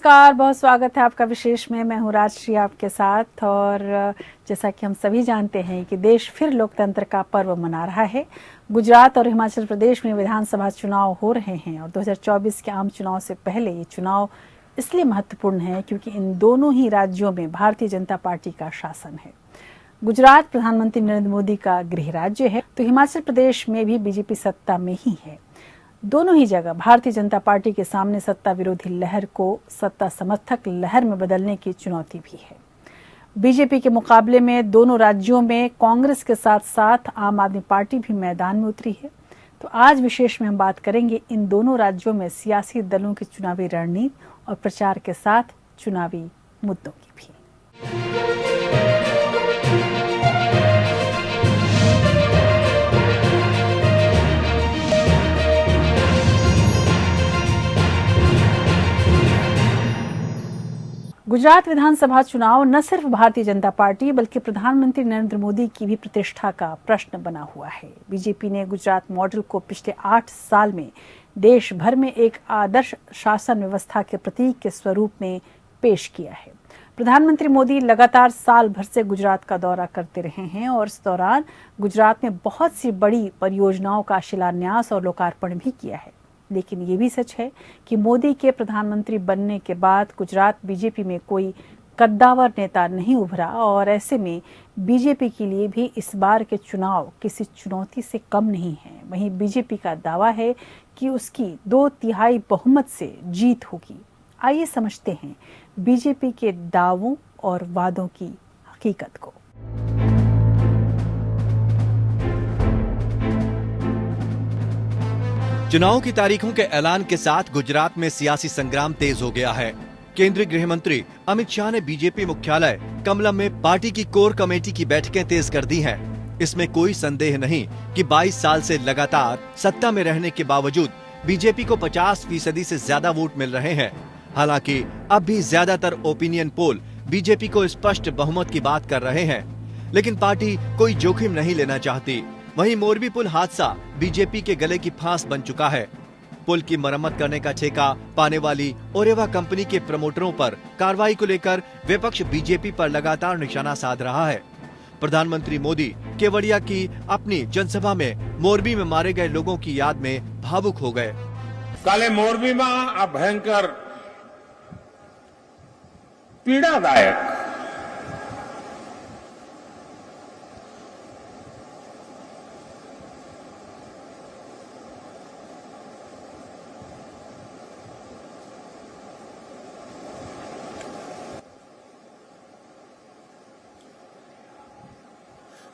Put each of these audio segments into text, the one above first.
नमस्कार, बहुत स्वागत है आपका विशेष में। मैं हूँ राजश्री आपके साथ। और जैसा कि हम सभी जानते हैं कि देश फिर लोकतंत्र का पर्व मना रहा है। गुजरात और हिमाचल प्रदेश में विधानसभा चुनाव हो रहे हैं और 2024 के आम चुनाव से पहले ये चुनाव इसलिए महत्वपूर्ण है क्योंकि इन दोनों ही राज्यों में भारतीय जनता पार्टी का शासन है। गुजरात प्रधानमंत्री नरेंद्र मोदी का गृह राज्य है, तो हिमाचल प्रदेश में भी बीजेपी सत्ता में ही है। दोनों ही जगह भारतीय जनता पार्टी के सामने सत्ता विरोधी लहर को सत्ता समर्थक लहर में बदलने की चुनौती भी है। बीजेपी के मुकाबले में दोनों राज्यों में कांग्रेस के साथ साथ आम आदमी पार्टी भी मैदान में उतरी है। तो आज विशेष में हम बात करेंगे इन दोनों राज्यों में सियासी दलों की चुनावी रणनीति और प्रचार के साथ चुनावी मुद्दों की भी। गुजरात विधानसभा चुनाव न सिर्फ भारतीय जनता पार्टी बल्कि प्रधानमंत्री नरेंद्र मोदी की भी प्रतिष्ठा का प्रश्न बना हुआ है। बीजेपी ने गुजरात मॉडल को पिछले 8 साल में देश भर में एक आदर्श शासन व्यवस्था के प्रतीक के स्वरूप में पेश किया है। प्रधानमंत्री मोदी लगातार साल भर से गुजरात का दौरा करते रहे हैं और इस दौरान गुजरात में बहुत सी बड़ी परियोजनाओं का शिलान्यास और लोकार्पण भी किया है। लेकिन ये भी सच है कि मोदी के प्रधानमंत्री बनने के बाद गुजरात बीजेपी में कोई कद्दावर नेता नहीं उभरा और ऐसे में बीजेपी के लिए भी इस बार के चुनाव किसी चुनौती से कम नहीं है। वहीं बीजेपी का दावा है कि उसकी 2/3 बहुमत से जीत होगी। आइए समझते हैं बीजेपी के दावों और वादों की हकीकत को। चुनाव की तारीखों के ऐलान के साथ गुजरात में सियासी संग्राम तेज हो गया है। केंद्रीय गृह मंत्री अमित शाह ने बीजेपी मुख्यालय कमलम में पार्टी की कोर कमेटी की बैठकें तेज कर दी हैं। इसमें कोई संदेह नहीं कि 22 साल से लगातार सत्ता में रहने के बावजूद बीजेपी को 50% से ज्यादा वोट मिल रहे हैं। हालांकि अब भी ज्यादातर ओपिनियन पोल बीजेपी को स्पष्ट बहुमत की बात कर रहे हैं, लेकिन पार्टी कोई जोखिम नहीं लेना चाहती। वहीं मोरबी पुल हादसा बीजेपी के गले की फांस बन चुका है। पुल की मरम्मत करने का ठेका पाने वाली ओरेवा कंपनी के प्रमोटरों पर कार्रवाई को लेकर विपक्ष बीजेपी पर लगातार निशाना साध रहा है। प्रधानमंत्री मोदी केवड़िया की अपनी जनसभा में मोरबी में मारे गए लोगों की याद में भावुक हो गए। काले मोरबी में आ भयंकर पीड़ादायक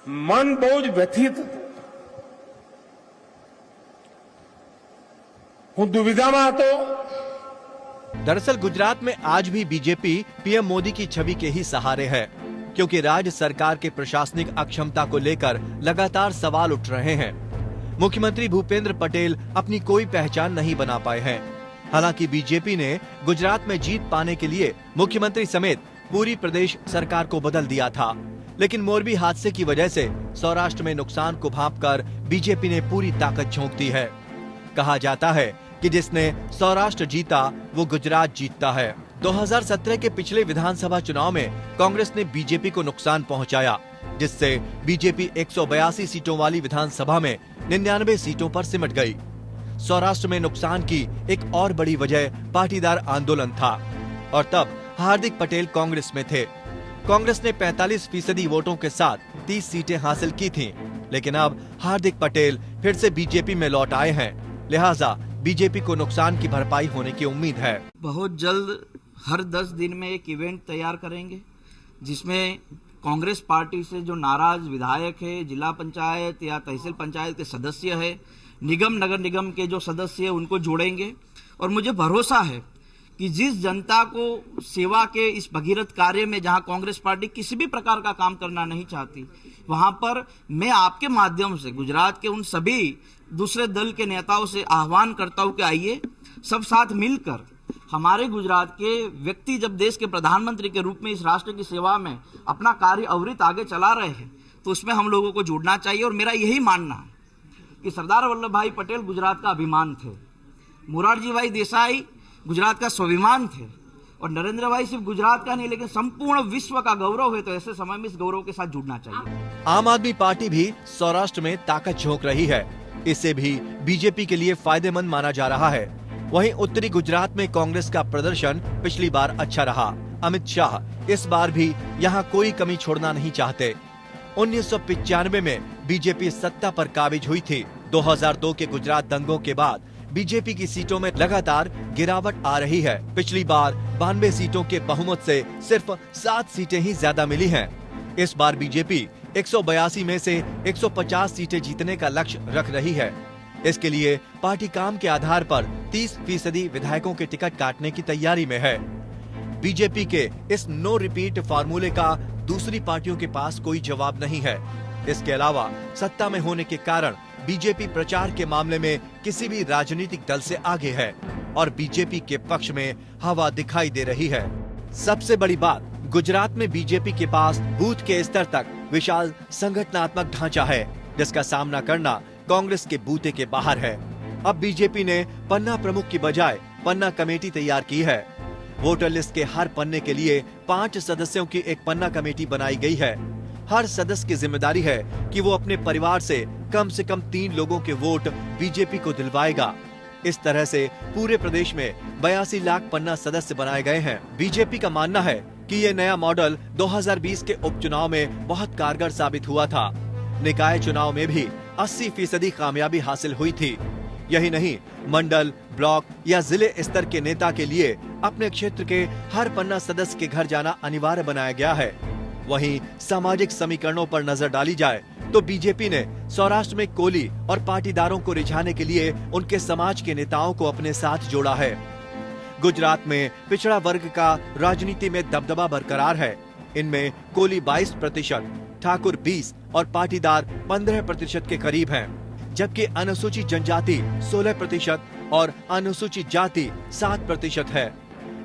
मन बहुत व्यथित हूं, दुविधा में હતો। दरअसल गुजरात में आज भी बीजेपी पीएम मोदी की छवि के ही सहारे है, क्योंकि राज्य सरकार के प्रशासनिक अक्षमता को लेकर लगातार सवाल उठ रहे हैं। मुख्यमंत्री भूपेंद्र पटेल अपनी कोई पहचान नहीं बना पाए हैं। हालांकि बीजेपी ने गुजरात में जीत पाने के लिए मुख्यमंत्री समेत पूरी प्रदेश सरकार को बदल दिया था, लेकिन मोरबी हादसे की वजह से सौराष्ट्र में नुकसान को भांपकर बीजेपी ने पूरी ताकत झोंक दी है। कहा जाता है कि जिसने सौराष्ट्र जीता वो गुजरात जीतता है। 2017 के पिछले विधानसभा चुनाव में कांग्रेस ने बीजेपी को नुकसान पहुंचाया, जिससे बीजेपी 182 सीटों वाली विधानसभा में 99 सीटों पर सिमट गई। सौराष्ट्र में नुकसान की एक और बड़ी वजह पाटीदार आंदोलन था और तब हार्दिक पटेल कांग्रेस में थे। कांग्रेस ने 45% वोटों के साथ 30 सीटें हासिल की थीं, लेकिन अब हार्दिक पटेल फिर से बीजेपी में लौट आए हैं। लिहाजा बीजेपी को नुकसान की भरपाई होने की उम्मीद है। बहुत जल्द हर 10 दिन में एक इवेंट तैयार करेंगे, जिसमें कांग्रेस पार्टी से जो नाराज विधायक है, जिला पंचायत या तहसील पंचायत के सदस्य है, निगम नगर निगम के जो सदस्य है, उनको जोड़ेंगे। और मुझे भरोसा है कि जिस जनता को सेवा के इस भगीरथ कार्य में जहां कांग्रेस पार्टी किसी भी प्रकार का काम करना नहीं चाहती, वहां पर मैं आपके माध्यम से गुजरात के उन सभी दूसरे दल के नेताओं से आह्वान करता हूं कि आइए सब साथ मिलकर हमारे गुजरात के व्यक्ति जब देश के प्रधानमंत्री के रूप में इस राष्ट्र की सेवा में अपना कार्य अविरत आगे चला रहे हैं, तो उसमें हम लोगों को जुड़ना चाहिए। और मेरा यही मानना है कि सरदार वल्लभ भाई पटेल गुजरात का अभिमान थे, मोरारजी भाई देसाई गुजरात का स्वाभिमान थे, और नरेंद्र भाई सिर्फ गुजरात का नहीं लेकिन संपूर्ण विश्व का गौरव है, तो ऐसे समय में इस गौरव के साथ जुड़ना चाहिए। आम आदमी पार्टी भी सौराष्ट्र में ताकत झोंक रही है। इसे भी बीजेपी के लिए फायदेमंद माना जा रहा है। वहीं उत्तरी गुजरात में कांग्रेस का प्रदर्शन पिछली बार अच्छा रहा। अमित शाह इस बार भी यहां कोई कमी छोड़ना नहीं चाहते। 1995 में बीजेपी सत्ता पर काबिज हुई थी। 2002 के गुजरात दंगों के बाद बीजेपी की सीटों में लगातार गिरावट आ रही है। पिछली बार 92 सीटों के बहुमत से सिर्फ 7 सीटें ही ज्यादा मिली हैं। इस बार बीजेपी 182 में से 150 सीटें जीतने का लक्ष्य रख रही है। इसके लिए पार्टी काम के आधार पर 30% विधायकों के टिकट काटने की तैयारी में है। बीजेपी के इस नो रिपीट फार्मूले का दूसरी पार्टियों के पास कोई जवाब नहीं है। इसके अलावा सत्ता में होने के कारण बीजेपी प्रचार के मामले में किसी भी राजनीतिक दल से आगे है और बीजेपी के पक्ष में हवा दिखाई दे रही है। सबसे बड़ी बात, गुजरात में बीजेपी के पास बूथ के स्तर तक विशाल संगठनात्मक ढांचा है, जिसका सामना करना कांग्रेस के बूते के बाहर है। अब बीजेपी ने पन्ना प्रमुख की बजाय पन्ना कमेटी तैयार की है। वोटर लिस्ट के हर पन्ने के लिए 5 सदस्यों की एक पन्ना कमेटी बनाई गई है। हर सदस्य की जिम्मेदारी है कि वो अपने परिवार से कम 3 लोगों के वोट बीजेपी को दिलवाएगा। इस तरह से पूरे प्रदेश में 82 लाख पन्ना सदस्य बनाए गए हैं। बीजेपी का मानना है कि ये नया मॉडल 2020 के उपचुनाव में बहुत कारगर साबित हुआ था। निकाय चुनाव में भी 80% कामयाबी हासिल हुई थी। यही नहीं, मंडल, ब्लॉक या जिले स्तर के नेता के लिए अपने क्षेत्र के हर पन्ना सदस्य के घर जाना अनिवार्य बनाया गया है। वहीं सामाजिक समीकरणों पर नजर डाली जाए तो बीजेपी ने सौराष्ट्र में कोली और पाटीदारों को रिझाने के लिए उनके समाज के नेताओं को अपने साथ जोड़ा है। गुजरात में पिछड़ा वर्ग का राजनीति में दबदबा बरकरार है। इनमें कोली 22%, ठाकुर 20 और पाटीदार 15% के करीब हैं, जबकि अनुसूचित जनजाति 16% और अनुसूचित जाति 7% है।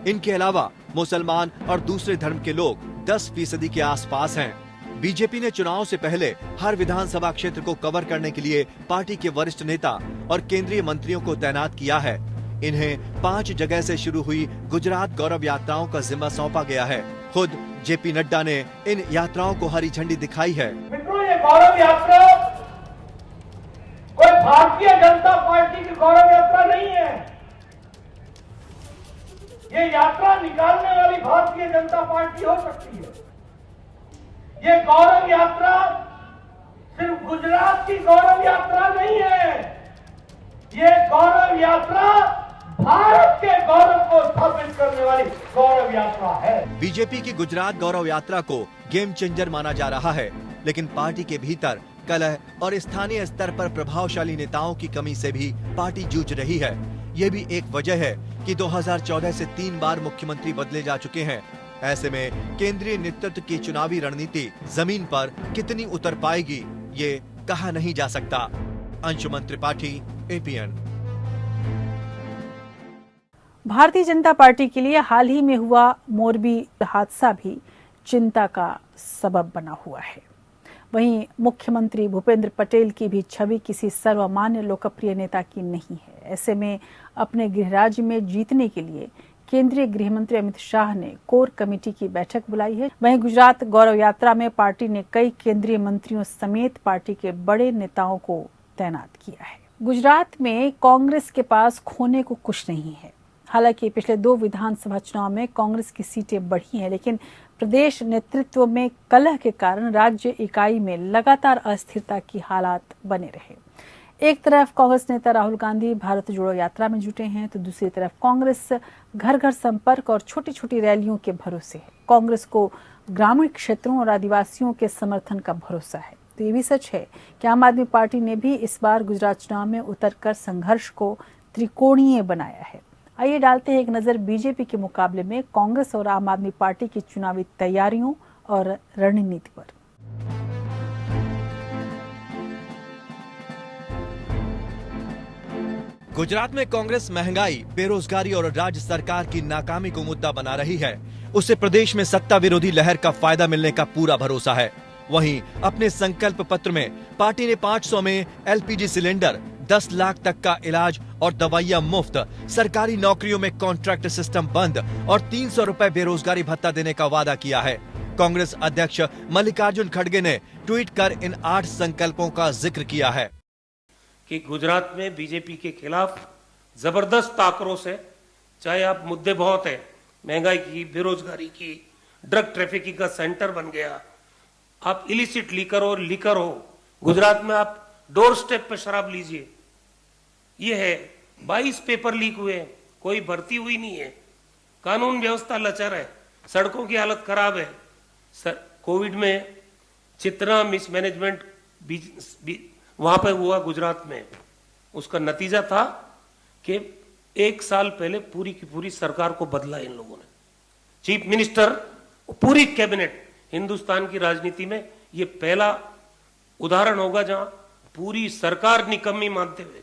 इनके अलावा मुसलमान और दूसरे धर्म के लोग 10% के आसपास हैं। बीजेपी ने चुनाव से पहले हर विधानसभा क्षेत्र को कवर करने के लिए पार्टी के वरिष्ठ नेता और केंद्रीय मंत्रियों को तैनात किया है। इन्हें 5 जगह से शुरू हुई गुजरात गौरव यात्राओं का जिम्मा सौंपा गया है। खुद जेपी नड्डा ने इन यात्राओं को हरी झंडी दिखाई है। मित्रों, ये गौरव यात्रा कोई भारतीय जनता पार्टी की गौरव यात्रा नहीं है। ये यात्रा निकालने वाली भारतीय जनता पार्टी हो सकती है। ये गौरव यात्रा सिर्फ गुजरात की गौरव यात्रा नहीं है। ये गौरव यात्रा भारत के गौरव को स्थापित करने वाली गौरव यात्रा है। बीजेपी की गुजरात गौरव यात्रा को गेम चेंजर माना जा रहा है, लेकिन पार्टी के भीतर कलह और स्थानीय स्तर पर प्रभावशाली नेताओं की कमी से भी पार्टी जूझ रही है। ये भी एक वजह है कि 2014 से 3 बार मुख्यमंत्री बदले जा चुके हैं। ऐसे में केंद्रीय नेतृत्व की चुनावी रणनीति जमीन पर कितनी उतर पाएगी, ये कहा नहीं जा सकता। अंशुमन त्रिपाठी, एपीएन। भारतीय जनता पार्टी के लिए हाल ही में हुआ मोरबी हादसा भी चिंता का सबब बना हुआ है। वहीं मुख्यमंत्री भूपेंद्र पटेल की भी छवि किसी सर्वमान्य लोकप्रिय नेता की नहीं है। ऐसे में अपने गृह राज्य में जीतने के लिए केंद्रीय गृह मंत्री अमित शाह ने कोर कमेटी की बैठक बुलाई है। वहीं गुजरात गौरव यात्रा में पार्टी ने कई केंद्रीय मंत्रियों समेत पार्टी के बड़े नेताओं को तैनात किया है। गुजरात में कांग्रेस के पास खोने को कुछ नहीं है। हालांकि पिछले 2 विधानसभा चुनाव में कांग्रेस की सीटें बढ़ी हैं, लेकिन प्रदेश नेतृत्व में कलह के कारण राज्य इकाई में लगातार अस्थिरता की हालात बने रहे। एक तरफ कांग्रेस नेता राहुल गांधी भारत जोड़ो यात्रा में जुटे हैं, तो दूसरी तरफ कांग्रेस घर घर संपर्क और छोटी छोटी रैलियों के भरोसे है। कांग्रेस को ग्रामीण क्षेत्रों और आदिवासियों के समर्थन का भरोसा है। तो ये भी सच है कि आम आदमी पार्टी ने भी इस बार गुजरात चुनाव में उतरकर संघर्ष को त्रिकोणीय बनाया है। आइए डालते हैं एक नजर बीजेपी के मुकाबले में कांग्रेस और आम आदमी पार्टी की चुनावी तैयारियों और रणनीति पर। गुजरात में कांग्रेस महंगाई, बेरोजगारी और राज्य सरकार की नाकामी को मुद्दा बना रही है। उससे प्रदेश में सत्ता विरोधी लहर का फायदा मिलने का पूरा भरोसा है। वहीं अपने संकल्प पत्र में पार्टी ने 500 में एलपीजी सिलेंडर, 10 लाख तक का इलाज और दवाइयां मुफ्त, सरकारी नौकरियों में कॉन्ट्रैक्ट सिस्टम बंद और 300 रुपए बेरोजगारी भत्ता देने का वादा किया है। कांग्रेस अध्यक्ष मल्लिकार्जुन खड़गे ने ट्वीट कर इन 8 संकल्पों का जिक्र किया है कि गुजरात में बीजेपी के खिलाफ जबरदस्त आक्रोश है। चाहे आप मुद्दे बहुत है, महंगाई की, बेरोजगारी की, ड्रग ट्रैफिकिंग का सेंटर बन गया, आप इलिसिट लिकर हो, गुजरात में आप डोर स्टेप पे शराब लीजिए। ये है 22 पेपर लीक हुए, कोई भर्ती हुई नहीं है, कानून व्यवस्था लचर है, सड़कों की हालत खराब है। कोविड में जितना मिसमैनेजमेंट वहां पे हुआ गुजरात में, उसका नतीजा था कि 1 साल पहले पूरी की पूरी सरकार को बदला इन लोगों ने। चीफ मिनिस्टर, पूरी कैबिनेट, हिंदुस्तान की राजनीति में ये पहला उदाहरण होगा जहां पूरी सरकार निकम्मी मानते हुए।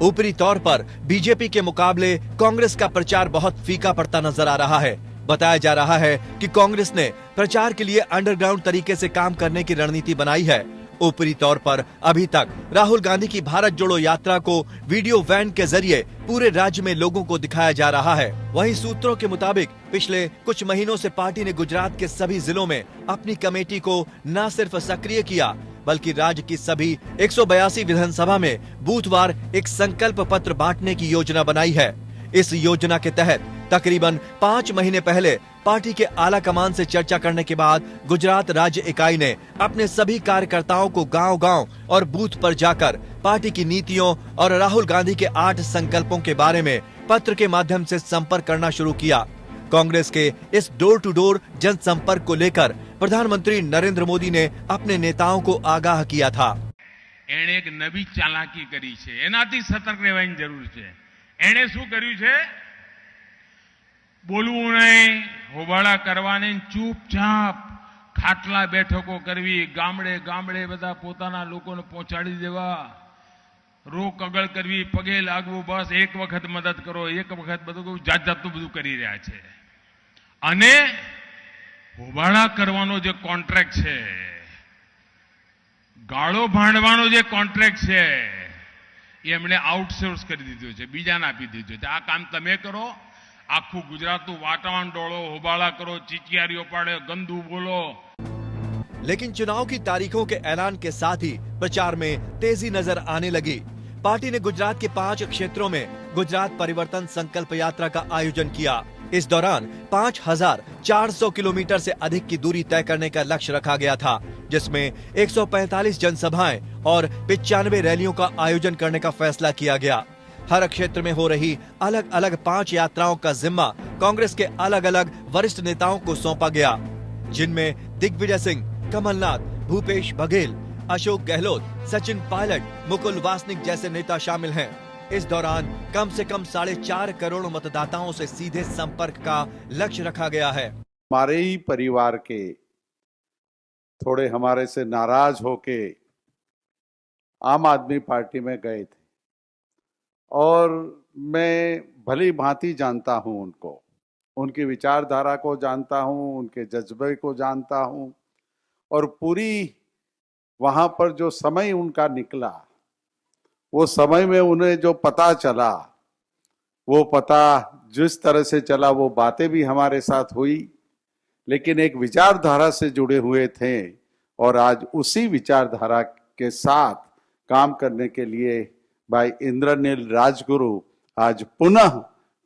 ऊपरी तौर पर बीजेपी के मुकाबले कांग्रेस का प्रचार बहुत फीका पड़ता नजर आ रहा है। बताया जा रहा है कि कांग्रेस ने प्रचार के लिए अंडरग्राउंड तरीके से काम करने की रणनीति बनाई है। ऊपरी तौर पर अभी तक राहुल गांधी की भारत जोड़ो यात्रा को वीडियो वैन के जरिए पूरे राज्य में लोगों को दिखाया जा रहा है। वहीं सूत्रों के मुताबिक पिछले कुछ महीनों से पार्टी ने गुजरात के सभी जिलों में अपनी कमेटी को न सिर्फ सक्रिय किया, बल्कि राज्य की सभी 182 विधानसभा में बूथवार एक संकल्प पत्र बांटने की योजना बनाई है। इस योजना के तहत तकरीबन 5 महीने पहले पार्टी के आला कमान से चर्चा करने के बाद गुजरात राज्य इकाई ने अपने सभी कार्यकर्ताओं को गांव-गांव और बूथ पर जाकर पार्टी की नीतियों और राहुल गांधी के 8 संकल्पों के बारे में पत्र के माध्यम से संपर्क करना शुरू किया। कांग्रेस के इस डोर टू डोर जनसंपर्क को लेकर प्रधानमंत्री नरेंद्र मोदी ने अपने नेताओं को आगाह किया था। एणे एक नवी चालाकी करी छे, एनाथी सतर्क રહેવાની જરૂર છે। एणे શું કર્યું છે? બોલવું નહીં, હોબાળા કરવાની, ચૂપચાપ ખાટલા બેઠકો કરવી, ગામડે ગામડે બધા પોતાના લોકોને પહોંચાડી દેવા, રો કગળ કરવી, પગે લાગવું, બસ એક વખત મદદ કરો, એક વખત બધું જાત જાતનું બધું કરી રહ્યા છે। અને હોબાળા કરવાનો જે કોન્ટ્રાક્ટ છે, ગાળો ભાંડવાનો જે કોન્ટ્રાક્ટ છે, એ એમણે આઉટસોર્સ કરી દીધો છે, બીજાને આપી દીધો છે। આ કામ તમે કરો, આખું ગુજરાતનું વાતાવરણ ડોળો, હોબાળા કરો, ચીચિયારીઓ પાડે, ગંદુ બોલો। लेकिन चुनाव की तारीखों के ऐलान के साथ ही प्रचार में तेजी नजर आने लगी। पार्टी ने गुजरात के 5 क्षेत्रों में गुजरात परिवर्तन संकल्प यात्रा का आयोजन किया। इस दौरान 5400 किलोमीटर से अधिक की दूरी तय करने का लक्ष्य रखा गया था, जिसमें 145 जनसभाएं और 95 रैलियों का आयोजन करने का फैसला किया गया। हर क्षेत्र में हो रही अलग अलग 5 यात्राओं का जिम्मा कांग्रेस के अलग अलग वरिष्ठ नेताओं को सौंपा गया, जिनमें दिग्विजय सिंह, कमलनाथ, भूपेश बघेल, अशोक गहलोत, सचिन पायलट, मुकुल वासनिक जैसे नेता शामिल हैं। इस दौरान कम से कम 4.5 करोड़ मतदाताओं से सीधे संपर्क का लक्ष्य रखा गया है। हमारे ही परिवार के थोड़े हमारे से नाराज होके आम आदमी पार्टी में गए थे और मैं भली भांति जानता हूं उनको, उनकी विचारधारा को जानता हूं, उनके जज्बे को जानता हूं और पूरी वहां पर जो समय उनका निकला, वो समय में उन्हें जो पता चला, वो पता जिस तरह से चला, वो बातें भी हमारे साथ हुई, लेकिन एक विचारधारा से जुड़े हुए थे और आज उसी विचारधारा के साथ काम करने के लिए भाई इंद्रनील राजगुरु आज पुनः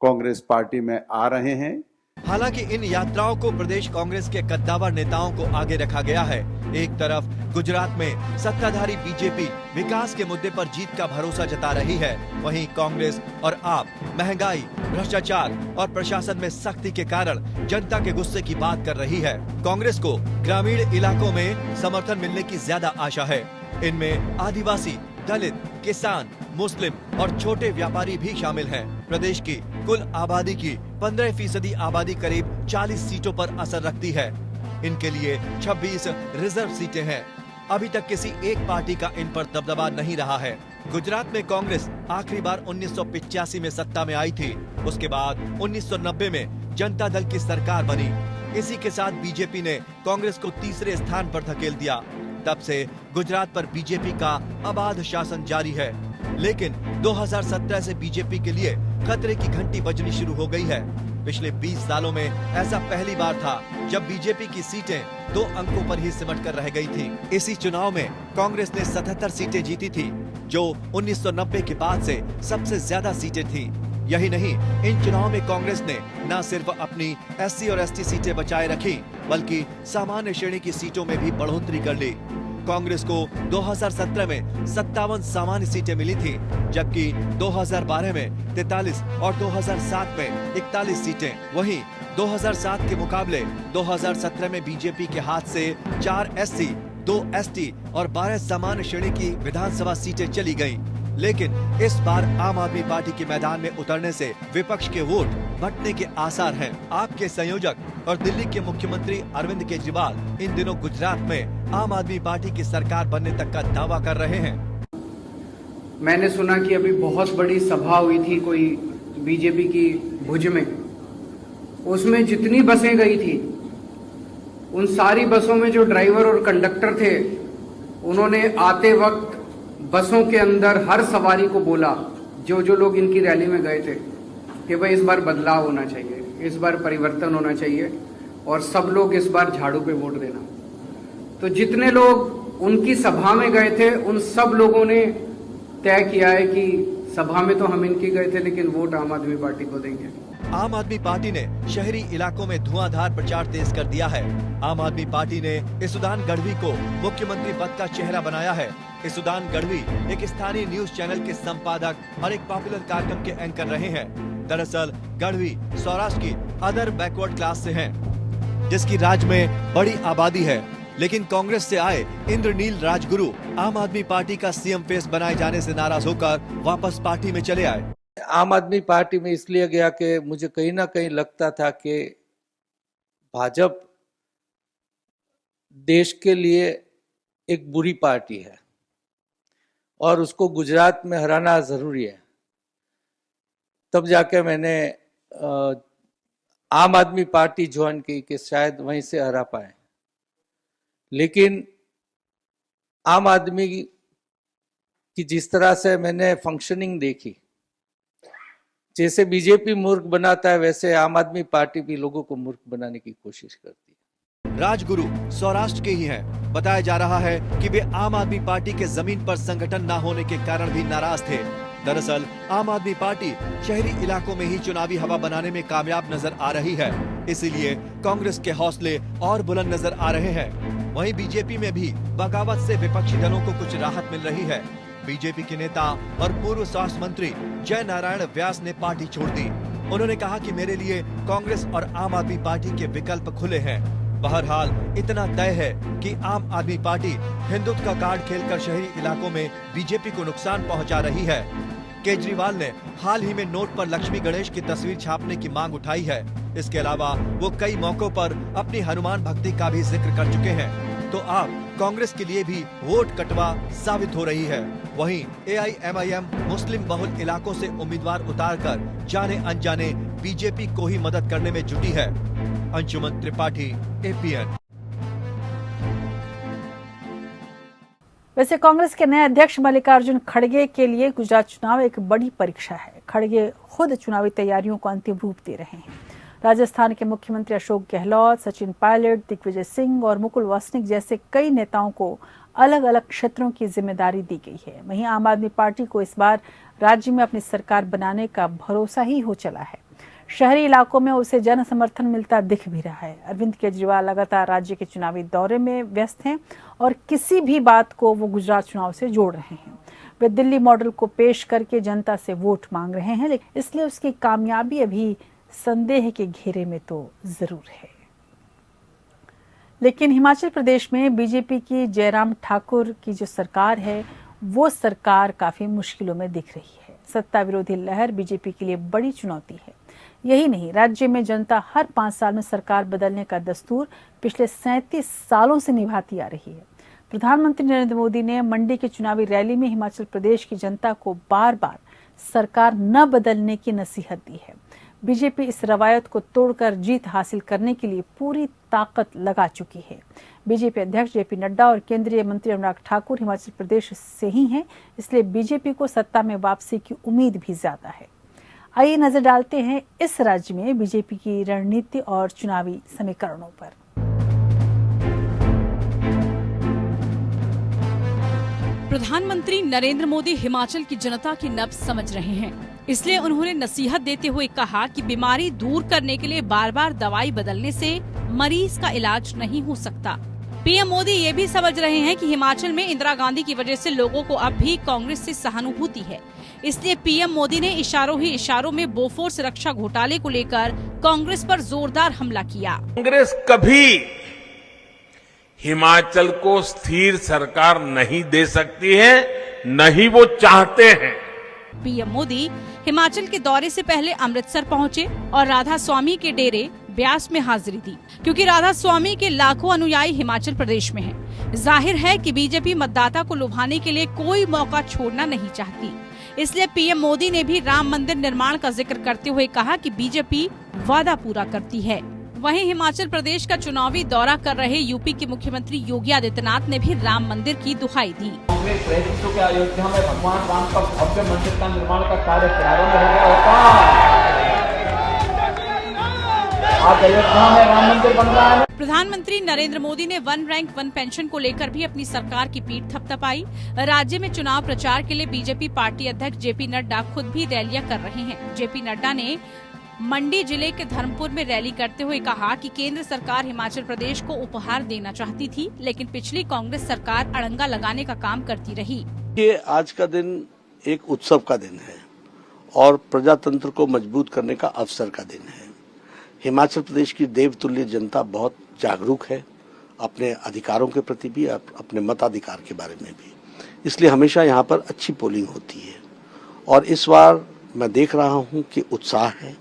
कांग्रेस पार्टी में आ रहे हैं। हालांकि इन यात्राओं को प्रदेश कांग्रेस के कद्दावर नेताओं को आगे रखा गया है। एक तरफ गुजरात में सत्ताधारी बीजेपी विकास के मुद्दे पर जीत का भरोसा जता रही है, वहीं कांग्रेस और आप महंगाई, भ्रष्टाचार और प्रशासन में सख्ती के कारण जनता के गुस्से की बात कर रही है। कांग्रेस को ग्रामीण इलाकों में समर्थन मिलने की ज्यादा आशा है। इनमें आदिवासी, दलित, किसान, मुस्लिम और छोटे व्यापारी भी शामिल हैं। प्रदेश की कुल आबादी की 15% आबादी करीब 40 सीटों पर असर रखती है। इनके लिए 26 रिजर्व सीटें हैं। अभी तक किसी एक पार्टी का इन पर दबदबा नहीं रहा है। गुजरात में कांग्रेस आखिरी बार 1985 में सत्ता में आई थी। उसके बाद 1990 में जनता दल की सरकार बनी। इसी के साथ बीजेपी ने कांग्रेस को तीसरे स्थान पर धकेल दिया। तब से गुजरात पर बीजेपी का अबाध शासन जारी है। लेकिन 2017 से बीजेपी के लिए खतरे की घंटी बजनी शुरू हो गई है। पिछले 20 सालों में ऐसा पहली बार था जब बीजेपी की सीटें 2 अंकों पर ही सिमट कर रह गई थी। इसी चुनाव में कांग्रेस ने 77 सीटें जीती थी, जो 1990 के बाद से सबसे ज्यादा सीटें थी। यही नहीं, इन चुनाव में कांग्रेस ने न सिर्फ अपनी SC और ST सीटें बचाए रखी, बल्कि सामान्य श्रेणी की सीटों में भी बढ़ोतरी कर ली। कांग्रेस को 2017 में 57 सामान्य सीटें मिली थी, जबकि 2012 में 43 और 2007 में 41 सीटें। वहीं 2007 के मुकाबले 2017 में बीजेपी के हाथ से 4 SC, 2 ST और 12 सामान्य श्रेणी की विधानसभा सीटें चली गईं। लेकिन इस बार आम आदमी पार्टी के मैदान में उतरने से विपक्ष के वोट बंटने के आसार हैं। आपके संयोजक और दिल्ली के मुख्यमंत्री अरविंद केजरीवाल इन दिनों गुजरात में आम आदमी पार्टी की सरकार बनने तक का दावा कर रहे हैं। मैंने सुना कि अभी बहुत बड़ी सभा हुई थी कोई बीजेपी की भुज में, उसमें जितनी बसें गई थी उन सारी बसों में जो ड्राइवर और कंडक्टर थे, उन्होंने आते वक्त बसों के अंदर हर सवारी को बोला, जो लोग इनकी रैली में गए थे, कि भाई इस बार बदलाव होना चाहिए, इस बार परिवर्तन होना चाहिए और सब लोग इस बार झाड़ू पे वोट देना। तो जितने लोग उनकी सभा में गए थे उन सब लोगों ने तय किया है कि सभा में तो हम इनकी गए थे लेकिन वोट आम आदमी पार्टी को देंगे। आम आदमी पार्टी ने शहरी इलाकों में धुआंधार प्रचार तेज कर दिया है। आम आदमी पार्टी ने इसुदान गढ़वी को मुख्यमंत्री पद का चेहरा बनाया है। इसुदान गढ़वी एक स्थानीय न्यूज चैनल के संपादक और एक पॉपुलर कार्यक्रम के एंकर रहे हैं। दरअसल गढ़वी सौराष्ट्र की अदर बैकवर्ड क्लास से हैं, जिसकी राज्य में बड़ी आबादी है। लेकिन कांग्रेस से आए इंद्रनील राजगुरु आम आदमी पार्टी का CM फेस बनाए जाने से नाराज होकर वापस पार्टी में चले आए। आम आदमी पार्टी में इसलिए गया कि मुझे कहीं ना कहीं लगता था कि भाजपा देश के लिए एक बुरी पार्टी है और उसको गुजरात में हराना जरूरी है। तब जाके मैंने आम आदमी पार्टी ज्वाइन की कि शायद वहीं से हरा पाए। लेकिन आम आदमी की जिस तरह से मैंने फंक्शनिंग देखी, जैसे बीजेपी मूर्ख बनाता है वैसे आम आदमी पार्टी भी लोगों को मूर्ख बनाने की कोशिश करती है। राजगुरु सौराष्ट्र के ही हैं। बताया जा रहा है कि वे आम आदमी पार्टी के जमीन पर संगठन न होने के कारण भी नाराज थे। दरअसल आम आदमी पार्टी शहरी इलाकों में ही चुनावी हवा बनाने में कामयाब नजर आ रही है, इसीलिए कांग्रेस के हौसले और बुलंद नजर आ रहे हैं। वहीं बीजेपी में भी बगावत से विपक्षी दलों को कुछ राहत मिल रही है। बीजेपी के नेता और पूर्व स्वास्थ्य मंत्री जय नारायण व्यास ने पार्टी छोड़ दी। उन्होंने कहा कि मेरे लिए कांग्रेस और आम आदमी पार्टी के विकल्प खुले हैं। बहरहाल इतना तय है कि आम आदमी पार्टी हिंदुत्व का कार्ड खेलकर शहरी इलाकों में बीजेपी को नुकसान पहुंचा रही है। केजरीवाल ने हाल ही में नोट पर लक्ष्मी गणेश की तस्वीर छापने की मांग उठाई है। इसके अलावा वो कई मौकों पर अपनी हनुमान भक्ति का भी जिक्र कर चुके हैं। तो आप कांग्रेस के लिए भी वोट कटवा साबित हो रही है। वहीं AIMIM मुस्लिम बहुल इलाकों से उम्मीदवार उतारकर जाने अनजाने बीजेपी को ही मदद करने में जुटी है। अंशुमन त्रिपाठी, APN। वैसे कांग्रेस के नए अध्यक्ष मल्लिकार्जुन खड़गे के लिए गुजरात चुनाव एक बड़ी परीक्षा है। खड़गे खुद चुनावी तैयारियों को अंतिम रूप दे रहे हैं। राजस्थान के मुख्यमंत्री अशोक गहलोत, सचिन पायलट, दिग्विजय सिंह और मुकुल वासनिक जैसे कई नेताओं को अलग अलग क्षेत्रों की जिम्मेदारी दी गई है। वहीं आम आदमी पार्टी को इस बार राज्य में अपनी सरकार बनाने का भरोसा ही हो चला है। शहरी इलाकों में उसे जन समर्थन मिलता दिख भी रहा है। अरविंद केजरीवाल लगातार राज्य के चुनावी दौरे में व्यस्त हैं और किसी भी बात को वो गुजरात चुनाव से जोड़ रहे हैं। वे दिल्ली मॉडल को पेश करके जनता से वोट मांग रहे हैं, लेकिन इसलिए उसकी कामयाबी अभी संदेह के घेरे में तो जरूर है। लेकिन हिमाचल प्रदेश में बीजेपी की जयराम ठाकुर की जो सरकार है, वो सरकार काफी मुश्किलों में दिख रही है। सत्ता विरोधी लहर बीजेपी के लिए बड़ी चुनौती है। यही नहीं, राज्य में जनता हर 5 साल में सरकार बदलने का दस्तूर पिछले 37 सालों से निभाती आ रही है। प्रधानमंत्री नरेंद्र मोदी ने मंडी की चुनावी रैली में हिमाचल प्रदेश की जनता को बार बार सरकार न बदलने की नसीहत दी है। बीजेपी इस रवायत को तोड़कर जीत हासिल करने के लिए पूरी ताकत लगा चुकी है। बीजेपी अध्यक्ष जेपी नड्डा और केंद्रीय मंत्री अनुराग ठाकुर हिमाचल प्रदेश से ही हैं, इसलिए बीजेपी को सत्ता में वापसी की उम्मीद भी ज्यादा है। आइए नजर डालते हैं इस राज्य में बीजेपी की रणनीति और चुनावी समीकरणों पर। प्रधानमंत्री नरेंद्र मोदी हिमाचल की जनता की नब्ज समझ रहे हैं, इसलिए उन्होंने नसीहत देते हुए कहा कि बीमारी दूर करने के लिए बार बार दवाई बदलने से मरीज का इलाज नहीं हो सकता। पीएम मोदी ये भी समझ रहे हैं कि हिमाचल में इंदिरा गांधी की वजह से लोगों को अब भी कांग्रेस से सहानुभूति है, इसलिए पीएम मोदी ने इशारों ही इशारों में बोफोर्स रक्षा घोटाले को लेकर कांग्रेस पर जोरदार हमला किया। कांग्रेस कभी हिमाचल को स्थिर सरकार नहीं दे सकती है, नहीं वो चाहते हैं। पीएम मोदी हिमाचल के दौरे से पहले अमृतसर पहुंचे और राधा स्वामी के डेरे ब्यास में हाजिरी दी, क्योंकि राधा स्वामी के लाखों अनुयायी हिमाचल प्रदेश में हैं। जाहिर है कि बीजेपी मतदाता को लुभाने के लिए कोई मौका छोड़ना नहीं चाहती, इसलिए पीएम मोदी ने भी राम मंदिर निर्माण का जिक्र करते हुए कहा कि बीजेपी वादा पूरा करती है। वहीं हिमाचल प्रदेश का चुनावी दौरा कर रहे यूपी के मुख्यमंत्री योगी आदित्यनाथ ने भी राम मंदिर की दुहाई दी। कांग्रेस प्रेरितों के अयोध्या में भगवान राम का भव्य मंदिर का निर्माण का कार्य प्रारंभ हो गया होता। आज अयोध्या में राम मंदिर बन रहा है। प्रधानमंत्री नरेंद्र मोदी ने वन रैंक वन पेंशन को लेकर भी अपनी सरकार की पीठ थपथपाई। राज्य में चुनाव प्रचार के लिए बीजेपी पार्टी अध्यक्ष जेपी नड्डा खुद भी रैलियां कर रहे हैं। जेपी नड्डा ने मंडी जिले के धर्मपुर में रैली करते हुए कहा कि केंद्र सरकार हिमाचल प्रदेश को उपहार देना चाहती थी, लेकिन पिछली कांग्रेस सरकार अड़ंगा लगाने का काम करती रही। ये आज का दिन एक उत्सव का दिन है और प्रजातंत्र को मजबूत करने का अवसर का दिन है। हिमाचल प्रदेश की देवतुल्य जनता बहुत जागरूक है अपने अधिकारों के प्रति भी, अपने मताधिकार के बारे में भी, इसलिए हमेशा यहाँ पर अच्छी पोलिंग होती है। और इस बार मैं देख रहा हूँ कि उत्साह है,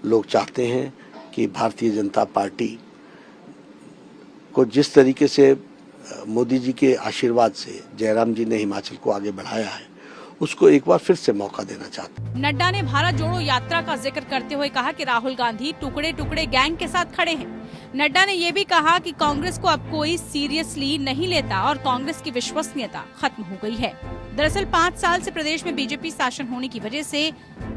लोग चाहते हैं कि भारतीय जनता पार्टी को जिस तरीके से मोदी जी के आशीर्वाद से जयराम जी ने हिमाचल को आगे बढ़ाया है, उसको एक बार फिर से मौका देना चाहते हैं। नड्डा ने भारत जोड़ो यात्रा का जिक्र करते हुए कहा कि राहुल गांधी टुकड़े टुकड़े गैंग के साथ खड़े हैं। नड्डा ने ये भी कहा कि कांग्रेस को अब कोई सीरियसली नहीं लेता और कांग्रेस की विश्वसनीयता खत्म हो गई है। दरअसल 5 साल से प्रदेश में बीजेपी शासन होने की वजह से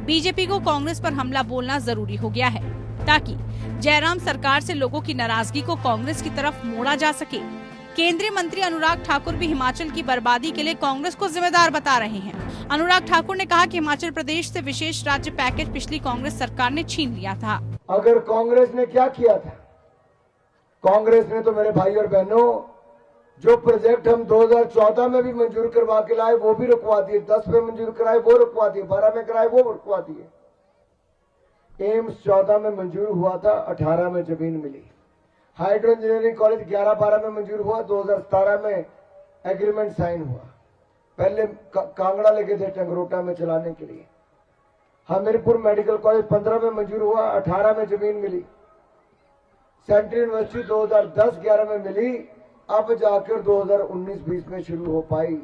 बीजेपी को कांग्रेस पर हमला बोलना जरूरी हो गया है, ताकि जयराम सरकार से लोगों की नाराजगी को कांग्रेस की तरफ मोड़ा जा सके। केंद्रीय मंत्री अनुराग ठाकुर भी हिमाचल की बर्बादी के लिए कांग्रेस को जिम्मेदार बता रहे हैं। अनुराग ठाकुर ने कहा कि हिमाचल प्रदेश से विशेष राज्य पैकेज पिछली कांग्रेस सरकार ने छीन लिया था। अगर कांग्रेस ने क्या किया था, कांग्रेस ने तो मेरे भाई और बहनों जो प्रोजेक्ट हम 2014 में भी मंजूर करवा के लाए वो भी रुकवा दिए, 10 में मंजूर कराए वो रुकवा दिए, 12 में कराए वो रुकवा दिए। एम्स 14 में मंजूर हुआ था, 18 में जमीन मिली। हाइड्रो इंजीनियरिंग कॉलेज 11-12 में मंजूर हुआ, 2017 में एग्रीमेंट साइन हुआ। पहले कांगड़ा लेके थे टंगरोटा में चलाने के लिए। हमीरपुर मेडिकल कॉलेज 15 में मंजूर हुआ, 18 में जमीन मिली। सेंट्रल यूनिवर्सिटी 2010-11 में मिली, अब जाकर 2019-20 में शुरू हो पाई।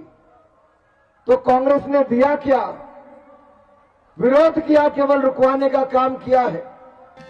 तो कांग्रेस ने दिया क्या? विरोध किया, केवल रुकवाने का काम किया है।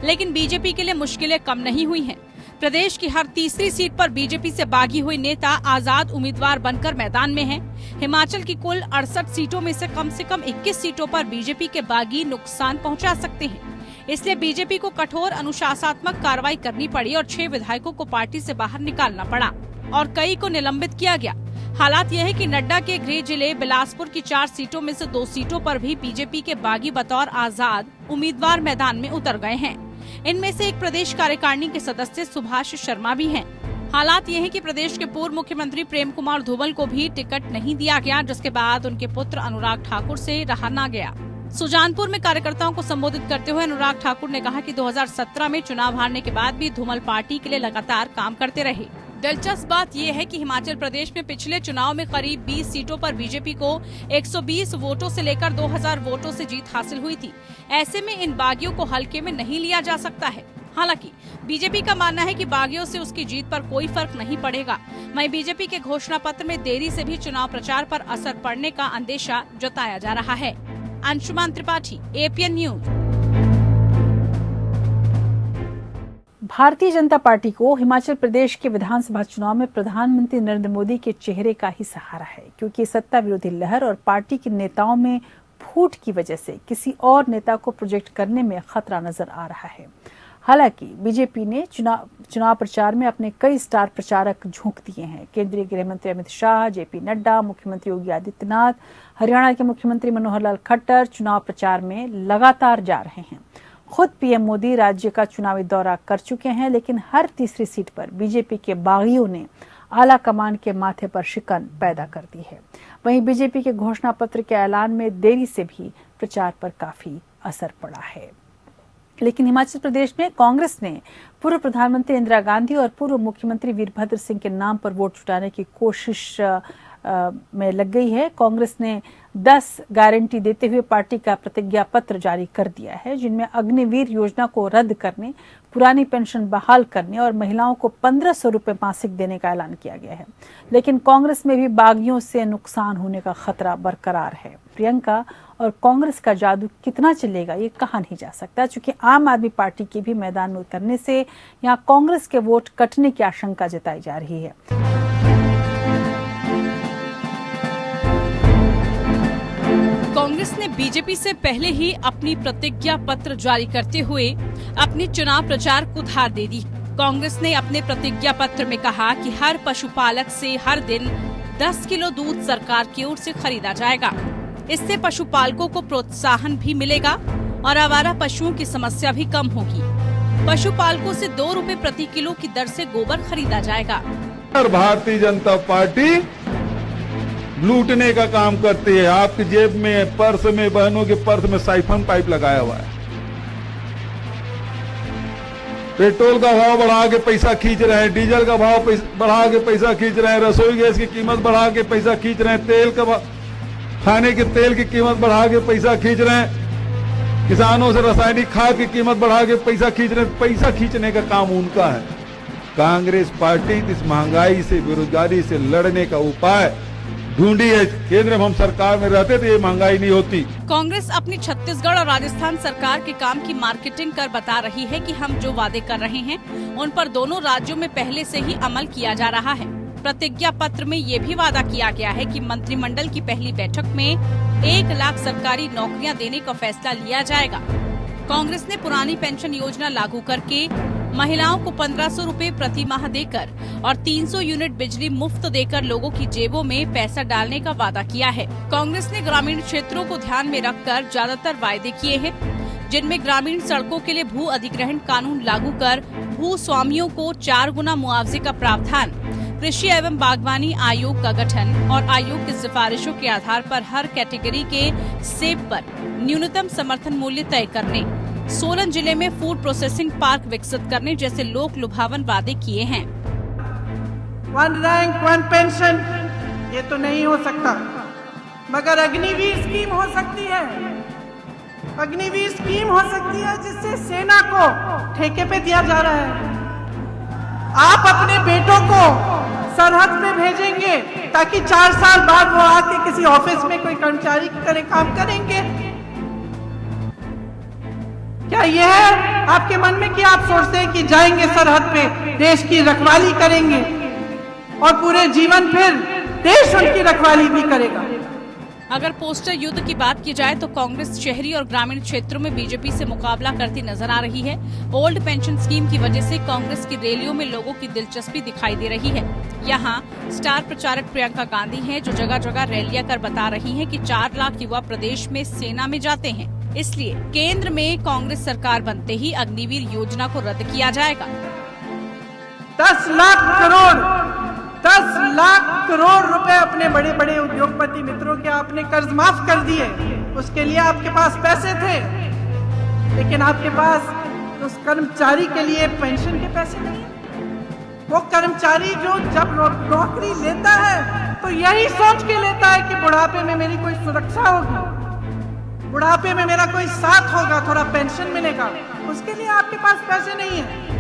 लेकिन बीजेपी के लिए मुश्किलें कम नहीं हुई हैं। प्रदेश की हर तीसरी सीट पर बीजेपी से बागी हुई नेता आजाद उम्मीदवार बनकर मैदान में हैं। हिमाचल की कुल 68 सीटों में से कम 21 सीटों पर बीजेपी के बागी नुकसान पहुंचा सकते हैं। इसलिए बीजेपी को कठोर अनुशासनात्मक कार्रवाई करनी पड़ी और 6 विधायकों को पार्टी से बाहर निकालना पड़ा और कई को निलंबित किया गया। हालात यह है कि नड्डा के गृह जिले बिलासपुर की 4 सीटों में से 2 सीटों पर भी बीजेपी के बागी बतौर आजाद उम्मीदवार मैदान में उतर गए हैं। इनमें से एक प्रदेश कार्यकारिणी के सदस्य सुभाष शर्मा भी हैं। हालात ये है कि प्रदेश के पूर्व मुख्यमंत्री प्रेम कुमार धूमल को भी टिकट नहीं दिया गया, जिसके बाद उनके पुत्र अनुराग ठाकुर से रहा न गया। सुजानपुर में कार्यकर्ताओं को संबोधित करते हुए अनुराग ठाकुर ने कहा कि 2017 में चुनाव हारने के बाद भी धूमल पार्टी के लिए लगातार काम करते रहे। दिलचस्प बात यह है कि हिमाचल प्रदेश में पिछले चुनाव में करीब 20 सीटों पर बीजेपी को 120 वोटों से लेकर 2000 वोटों से जीत हासिल हुई थी। ऐसे में इन बागियों को हल्के में नहीं लिया जा सकता है। हालांकि बीजेपी का मानना है कि बागियों से उसकी जीत पर कोई फर्क नहीं पड़ेगा। वहीं बीजेपी के घोषणा पत्र में देरी से भी चुनाव प्रचार पर असर पड़ने का अंदेशा जताया जा रहा है। Anshuman Tripathi, APN news. Bharatiya Janata party को हिमाचल प्रदेश के विधानसभा चुनाव में प्रधानमंत्री नरेंद्र मोदी के चेहरे का ही सहारा है, क्योंकि सत्ता विरोधी लहर और पार्टी के नेताओं में फूट की वजह से किसी और नेता को प्रोजेक्ट करने में खतरा नजर आ रहा है। हालांकि बीजेपी ने चुनाव प्रचार में अपने कई स्टार प्रचारक झोंक दिए हैं। केंद्रीय गृह मंत्री अमित शाह, जेपी नड्डा, मुख्यमंत्री योगी आदित्यनाथ, हरियाणा के मुख्यमंत्री मनोहर लाल खट्टर चुनाव प्रचार में लगातार जा रहे हैं। खुद पीएम मोदी राज्य का चुनावी दौरा कर चुके हैं, लेकिन हर तीसरी सीट पर बीजेपी के बागियों ने आला कमान के माथे पर शिकन पैदा कर दी है। वहीं बीजेपी के घोषणा पत्र के ऐलान में देरी से भी प्रचार पर काफी असर पड़ा है। लेकिन हिमाचल प्रदेश में कांग्रेस ने पूर्व प्रधानमंत्री इंदिरा गांधी और पूर्व मुख्यमंत्री वीरभद्र सिंह के नाम पर वोट जुटाने की कोशिश में लग गई है। कांग्रेस ने 10 गारंटी देते हुए पार्टी का प्रतिज्ञा पत्र जारी कर दिया है, जिनमें अग्निवीर योजना को रद्द करने, पुरानी पेंशन बहाल करने और महिलाओं को 1500 रुपए मासिक देने का ऐलान किया गया है। लेकिन कांग्रेस में भी बागियों से नुकसान होने का खतरा बरकरार है। प्रियंका और कांग्रेस का जादू कितना चलेगा ये कहा नहीं जा सकता, क्योंकि आम आदमी पार्टी के भी मैदान में उतरने से यहां कांग्रेस के वोट कटने की आशंका जताई जा रही है। कांग्रेस ने बीजेपी से पहले ही अपनी प्रतिज्ञा पत्र जारी करते हुए अपने चुनाव प्रचार को धार दे दी। कांग्रेस ने अपने प्रतिज्ञा पत्र में कहा कि हर पशुपालक से हर दिन 10 किलो दूध सरकार की ओर से खरीदा जाएगा। इससे पशुपालकों को प्रोत्साहन भी मिलेगा और आवारा पशुओं की समस्या भी कम होगी। पशुपालकों से 2 रुपए प्रति किलो की दर से गोबर खरीदा जाएगा। भारतीय जनता पार्टी लूटने का काम करती है। आपकी जेब में, पर्स में, बहनों के पर्स में साइफन पाइप लगाया हुआ है। पेट्रोल का भाव बढ़ा के पैसा खींच रहे हैं, डीजल का भाव बढ़ा के पैसा खींच रहे हैं, रसोई गैस की कीमत बढ़ा के पैसा खींच रहे हैं, तेल का खाने के तेल की कीमत बढ़ा के पैसा खींच रहे हैं, किसानों से रासायनिक खाद की कीमत बढ़ा के पैसा खींच रहे हैं। पैसा खींचने का काम उनका है। कांग्रेस पार्टी इस महंगाई से, बेरोजगारी से लड़ने का उपाय ढूंढी है। केंद्र में हम सरकार में रहते तो ये महंगाई नहीं होती। कांग्रेस अपनी छत्तीसगढ़ और राजस्थान सरकार के काम की मार्केटिंग कर बता रही है कि हम जो वादे कर रहे हैं उन पर दोनों राज्यों में पहले से ही अमल किया जा रहा है। प्रतिज्ञा पत्र में ये भी वादा किया गया है कि मंत्रिमंडल की पहली बैठक में 1 लाख सरकारी नौकरियां देने का फैसला लिया जाएगा। कांग्रेस ने पुरानी पेंशन योजना लागू करके महिलाओं को 1500 रुपए प्रति माह देकर और 300 यूनिट बिजली मुफ्त देकर लोगों की जेबों में पैसा डालने का वादा किया है। कांग्रेस ने ग्रामीण क्षेत्रों को ध्यान में रखकर ज्यादातर वायदे किए हैं, जिनमें ग्रामीण सड़कों के लिए भू अधिग्रहण कानून लागू कर भू स्वामियों को 4 गुना मुआवजे का प्रावधान, कृषि एवं बागवानी आयोग का गठन और आयोग की सिफारिशों के आधार पर हर कैटेगरी के सेब पर न्यूनतम समर्थन मूल्य तय करने, सोलन जिले में फूड प्रोसेसिंग पार्क विकसित करने जैसे लोक लुभावन वादे किए हैं। 1 रैंक 1 पेंशन ये तो नहीं हो सकता, मगर अग्निवीर स्कीम हो सकती है। अग्निवीर स्कीम हो सकती है जिससे सेना को ठेके पे दिया जा रहा है। आप अपने बेटों को सरहद पे भेजेंगे ताकि 4 साल बाद वो आके किसी ऑफिस में कोई कर्मचारी की तरह काम करेंगे। क्या यह है आपके मन में कि आप सोचते हैं कि जाएंगे सरहद पे, देश की रखवाली करेंगे और पूरे जीवन फिर देश उनकी रखवाली भी करेगा? अगर पोस्टर युद्ध की बात की जाए तो कांग्रेस शहरी और ग्रामीण क्षेत्रों में बीजेपी से मुकाबला करती नजर आ रही है। ओल्ड पेंशन स्कीम की वजह से कांग्रेस की रैलियों में लोगों की दिलचस्पी दिखाई दे रही है। यहाँ स्टार प्रचारक प्रियंका गांधी हैं, जो जगह जगह रैलियां कर बता रही हैं कि 4 लाख युवा प्रदेश में सेना में जाते हैं, इसलिए केंद्र में कांग्रेस सरकार बनते ही अग्निवीर योजना को रद्द किया जाएगा। 10 लाख करोड़ रुपए अपने बड़े बड़े उद्योगपति मित्रों के आपने कर्ज माफ कर दिए। उसके लिए आपके पास पैसे थे, लेकिन आपके पास उस कर्मचारी के लिए पेंशन के पैसे नहीं है। वो कर्मचारी जो जब नौकरी लेता है तो यही सोच के लेता है कि बुढ़ापे में मेरी कोई सुरक्षा होगी, बुढ़ापे में मेरा कोई साथ होगा, थोड़ा पेंशन मिलेगा। उसके लिए आपके पास पैसे नहीं है।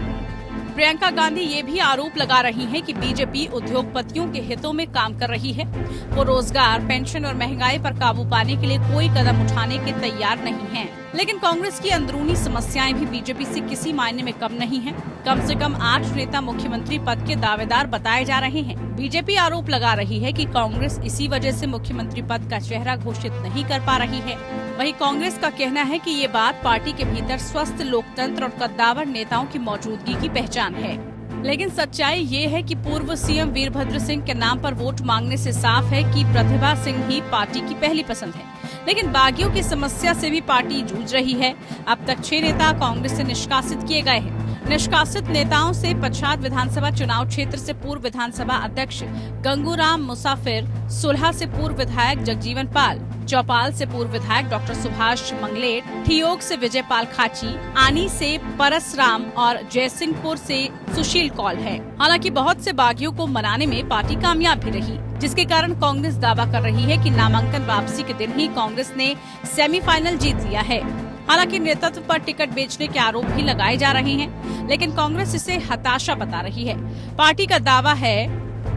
प्रियंका गांधी ये भी आरोप लगा रही हैं कि बीजेपी उद्योगपतियों के हितों में काम कर रही है। वो रोजगार, पेंशन और महंगाई पर काबू पाने के लिए कोई कदम उठाने के तैयार नहीं है। लेकिन कांग्रेस की अंदरूनी समस्याएं भी बीजेपी से किसी मायने में कम नहीं हैं। कम से कम 8 नेता मुख्यमंत्री पद के दावेदार बताए जा रहे हैं। बीजेपी आरोप लगा रही है कि कांग्रेस इसी वजह से मुख्यमंत्री पद का चेहरा घोषित नहीं कर पा रही है। वहीं कांग्रेस का कहना है कि ये बात पार्टी के भीतर स्वस्थ लोकतंत्र और कद्दावर नेताओं की मौजूदगी की पहचान है। लेकिन सच्चाई ये है कि पूर्व सीएम वीरभद्र सिंह के नाम पर वोट मांगने से साफ है कि प्रतिभा सिंह ही पार्टी की पहली पसंद है। लेकिन बागियों की समस्या से भी पार्टी जूझ रही है। अब तक 6 नेता कांग्रेस से निष्कासित किए गए हैं। निष्कासित नेताओं से पच्छाद विधानसभा चुनाव क्षेत्र से पूर्व विधानसभा अध्यक्ष गंगूराम मुसाफिर, सुलह से पूर्व विधायक जगजीवन पाल, चौपाल से पूर्व विधायक डॉक्टर सुभाष मंगलेट, ठियोग से विजय पाल खाची, आनी से परसराम और जयसिंहपुर से सुशील कौल है। हालांकि बहुत से बागियों को मनाने में पार्टी कामयाब भी रही, जिसके कारण कांग्रेस दावा कर रही है कि नामांकन वापसी के दिन ही कांग्रेस ने सेमीफाइनल जीत लिया है। हालांकि नेतृत्व पर टिकट बेचने के आरोप भी लगाए जा रहे हैं, लेकिन कांग्रेस इसे हताशा बता रही है। पार्टी का दावा है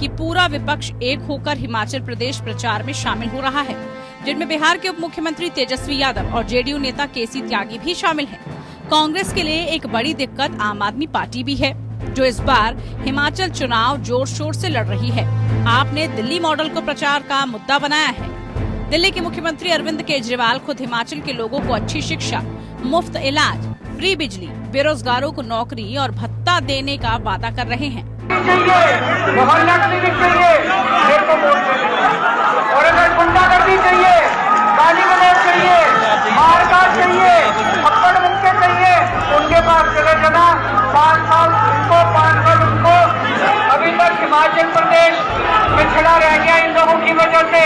कि पूरा विपक्ष एक होकर हिमाचल प्रदेश प्रचार में शामिल हो रहा है, जिनमें बिहार के उप मुख्यमंत्री तेजस्वी यादव और जेडीयू नेता केसी त्यागी भी शामिल हैं। कांग्रेस के लिए एक बड़ी दिक्कत आम आदमी पार्टी भी है, जो इस बार हिमाचल चुनाव जोर शोर से लड़ रही है। आपने दिल्ली मॉडल को प्रचार का मुद्दा बनाया है। दिल्ली के मुख्यमंत्री अरविंद केजरीवाल खुद हिमाचल के लोगों को अच्छी शिक्षा, मुफ्त इलाज, फ्री बिजली, बेरोजगारों को नौकरी और भत्ता देने का वादा कर रहे हैं। और अगर गुंडागर्दी चाहिए, गाली गलौज चाहिए, मारकाट चाहिए, थप्पड़ मुक्के चाहिए, उनके पास चले जाना। 5 साल उनको, 5 साल उनको। अभी तक हिमाचल प्रदेश पिछड़ा रह गया इन लोगों की वजह से।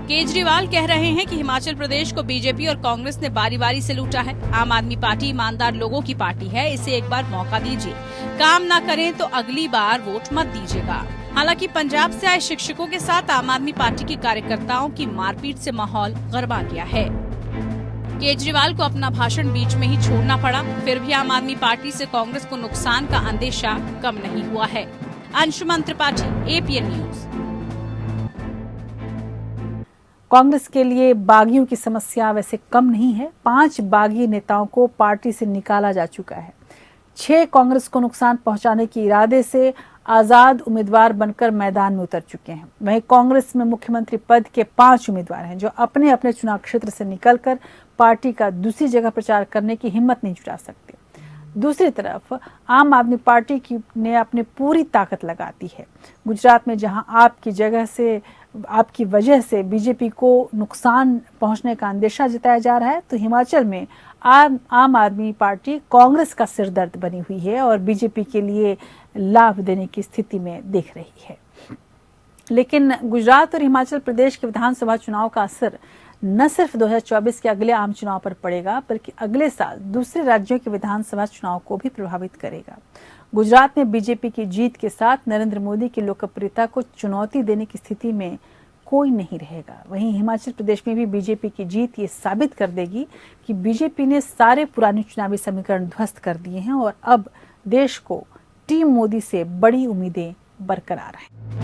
केजरीवाल कह रहे हैं कि हिमाचल प्रदेश को बीजेपी और कांग्रेस ने बारी बारी से लूटा है। आम आदमी पार्टी ईमानदार लोगों की पार्टी है, इसे एक बार मौका दीजिए। काम ना करें तो अगली बार वोट मत दीजिएगा। हालांकि पंजाब से आए शिक्षकों के साथ आम आदमी पार्टी के कार्यकर्ताओं की मारपीट से माहौल गरमा गया है। केजरीवाल को अपना भाषण बीच में ही छोड़ना पड़ा, फिर भी आम आदमी पार्टी से कांग्रेस को नुकसान का अंदेशा कम नहीं हुआ है। Anshuman Tripathi, APN news. कांग्रेस के लिए बागियों की समस्या वैसे कम नहीं है। 5 बागी नेताओं को पार्टी से निकाला जा चुका है। 6 कांग्रेस को नुकसान पहुंचाने के इरादे से आजाद उम्मीदवार बनकर मैदान में उतर चुके हैं। वहीं कांग्रेस में मुख्यमंत्री पद के 5 उम्मीदवार हैं, जो अपने अपने चुनाव क्षेत्र से निकलकर पार्टी का दूसरी जगह प्रचार करने की हिम्मत नहीं जुटा सकते। दूसरी तरफ आम आदमी पार्टी ने अपनी पूरी ताकत लगा दी है। गुजरात में जहां आपकी वजह से बीजेपी को नुकसान पहुंचने का अंदेशा जताया जा रहा है, तो हिमाचल में आम आदमी पार्टी कांग्रेस का सिरदर्द बनी हुई है और बीजेपी के लिए लाभ देने की स्थिति में देख रही है। लेकिन गुजरात और हिमाचल प्रदेश के विधानसभा चुनाव का असर न सिर्फ 2024 के अगले आम चुनाव पर पड़ेगा, बल्कि अगले साल दूसरे राज्यों के विधानसभा चुनाव को भी प्रभावित करेगा। गुजरात में बीजेपी की जीत के साथ नरेंद्र मोदी की लोकप्रियता को चुनौती देने की स्थिति में कोई नहीं रहेगा। वहीं हिमाचल प्रदेश में भी बीजेपी की जीत ये साबित कर देगी कि बीजेपी ने सारे पुराने चुनावी समीकरण ध्वस्त कर दिए हैं और अब देश को टीम मोदी से बड़ी उम्मीदें बरकरार हैं।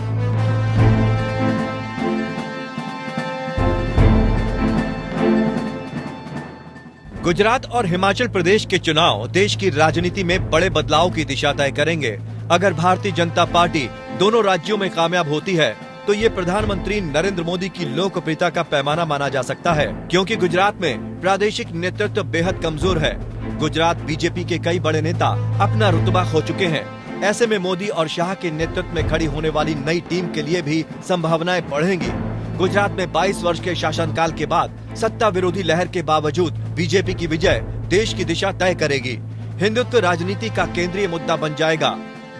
गुजरात और हिमाचल प्रदेश के चुनाव देश की राजनीति में बड़े बदलाव की दिशा तय करेंगे। अगर भारतीय जनता पार्टी दोनों राज्यों में कामयाब होती है, तो ये प्रधानमंत्री नरेंद्र मोदी की लोकप्रियता का पैमाना माना जा सकता है, क्योंकि गुजरात में प्रादेशिक नेतृत्व बेहद कमजोर है। गुजरात बीजेपी के कई बड़े नेता अपना रुतबा खो चुके हैं। ऐसे में मोदी और शाह के नेतृत्व में खड़ी होने वाली नई टीम के लिए भी संभावनाएं बढ़ेंगी। गुजरात में 22 वर्ष के शासनकाल के बाद सत्ता विरोधी लहर के बावजूद बीजेपी की विजय देश की दिशा तय करेगी। हिंदुत्व राजनीति का केंद्रीय मुद्दा बन जाएगा।